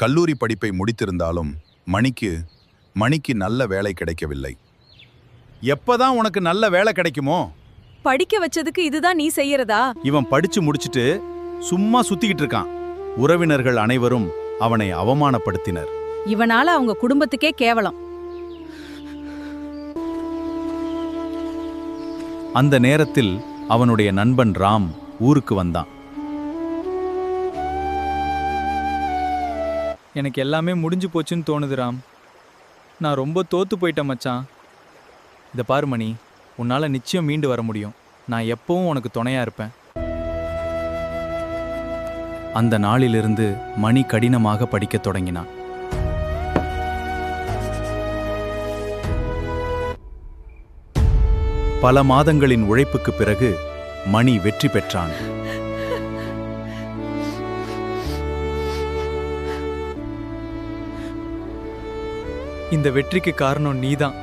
கல்லூரி படிப்பை முடித்திருந்தாலும் மணிக்கு மணிக்கு நல்ல வேலை கிடைக்கவில்லை. எப்பதான் உனக்கு நல்ல வேலை கிடைக்குமோ? படிக்க வச்சதுக்கு இதுதான் நீ செய்யறதா? இவன் படிச்சு முடிச்சிட்டு சும்மா சுத்திக்கிட்டு இருக்கான். உறவினர்கள் அனைவரும் அவனை அவமானப்படுத்தினர். இவனால அவங்க குடும்பத்துக்கே கேவலம். அந்த நேரத்தில் அவனுடைய நண்பன் ராம் ஊருக்கு வந்தான். எனக்கு எல்லாமே முடிஞ்சு போச்சுன்னு தோணுது ராம். நான் ரொம்ப தோத்து போயிட்டேன் மச்சான். இதை பாரு மணி, உன்னால் நிச்சயம் மீண்டு வர முடியும். நான் எப்பவும் உனக்கு துணையா இருப்பேன். அந்த நாளிலிருந்து மணி கடினமாக படிக்கத் தொடங்கினான். பல மாதங்களின் உழைப்புக்கு பிறகு மணி வெற்றி பெற்றான். இந்த வெற்றிக்கு காரணம் நீதான்.